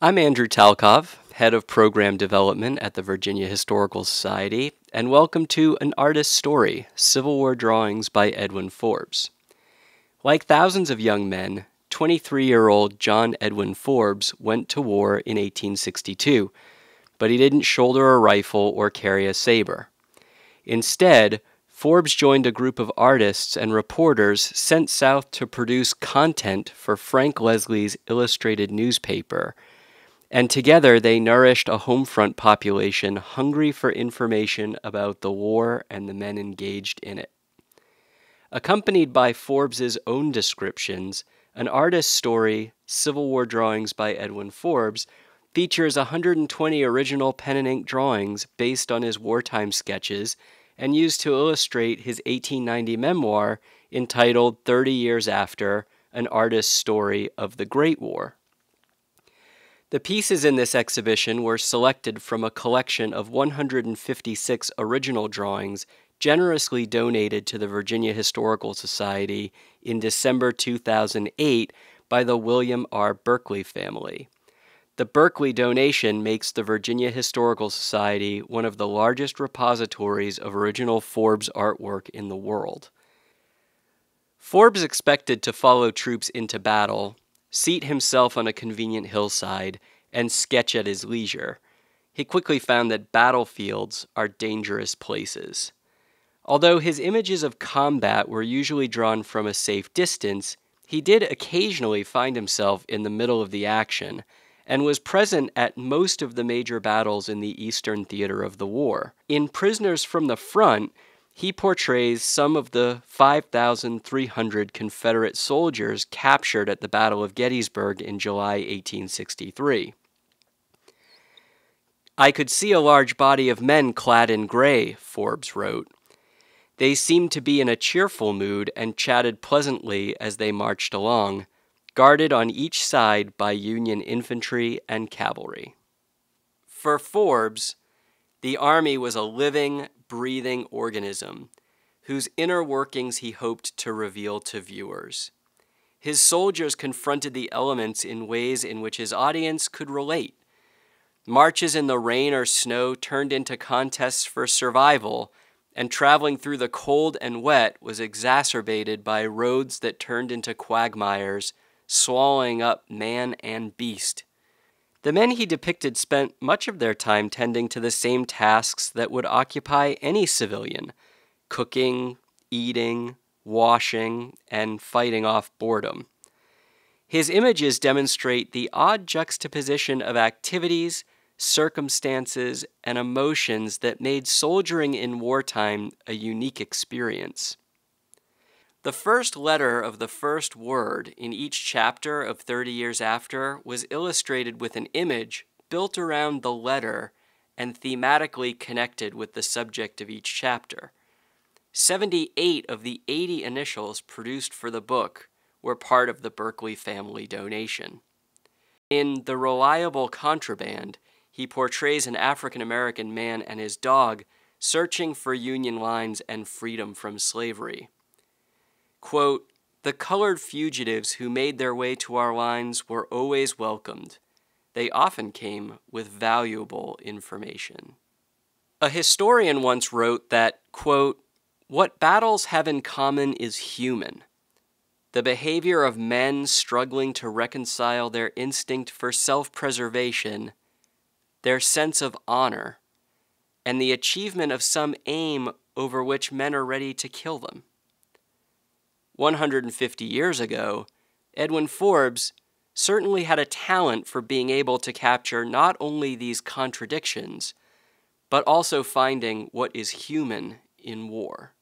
I'm Andrew Talkov, Head of Program Development at the Virginia Historical Society, and welcome to An Artist's Story, Civil War Drawings by Edwin Forbes. Like thousands of young men, 23-year-old John Edwin Forbes went to war in 1862, but he didn't shoulder a rifle or carry a saber. Instead, Forbes joined a group of artists and reporters sent south to produce content for Frank Leslie's illustrated newspaper, and together they nourished a homefront population hungry for information about the war and the men engaged in it. Accompanied by Forbes's own descriptions, An Artist's Story, Civil War Drawings by Edwin Forbes features 120 original pen and ink drawings based on his wartime sketches and used to illustrate his 1890 memoir entitled 30 Years After, An Artist's Story of the Great War. The pieces in this exhibition were selected from a collection of 156 original drawings generously donated to the Virginia Historical Society in December 2008 by the William R. Berkeley family. The Berkeley donation makes the Virginia Historical Society one of the largest repositories of original Forbes artwork in the world. Forbes expected to follow troops into battle, seat himself on a convenient hillside, and sketch at his leisure. He quickly found that battlefields are dangerous places. Although his images of combat were usually drawn from a safe distance, he did occasionally find himself in the middle of the action, and was present at most of the major battles in the eastern theater of the war. In Prisoners from the Front, he portrays some of the 5,300 Confederate soldiers captured at the Battle of Gettysburg in July 1863. "I could see a large body of men clad in gray," Forbes wrote. "They seemed to be in a cheerful mood and chatted pleasantly as they marched along, guarded on each side by Union infantry and cavalry." For Forbes, the Army was a living, breathing organism whose inner workings he hoped to reveal to viewers. His soldiers confronted the elements in ways in which his audience could relate. Marches in the rain or snow turned into contests for survival, and traveling through the cold and wet was exacerbated by roads that turned into quagmires, swallowing up man and beast. The men he depicted spent much of their time tending to the same tasks that would occupy any civilian: cooking, eating, washing, and fighting off boredom. His images demonstrate the odd juxtaposition of activities, circumstances, and emotions that made soldiering in wartime a unique experience. The first letter of the first word in each chapter of 30 Years After was illustrated with an image built around the letter and thematically connected with the subject of each chapter. 78 of the 80 initials produced for the book were part of the Berkeley family donation. In The Reliable Contraband, he portrays an African-American man and his dog searching for Union lines and freedom from slavery. Quote, "The colored fugitives who made their way to our lines were always welcomed. They often came with valuable information." A historian once wrote that, quote, "What battles have in common is human. The behavior of men struggling to reconcile their instinct for self-preservation, their sense of honor, and the achievement of some aim over which men are ready to kill them." 150 years ago, Edwin Forbes certainly had a talent for being able to capture not only these contradictions, but also finding what is human in war.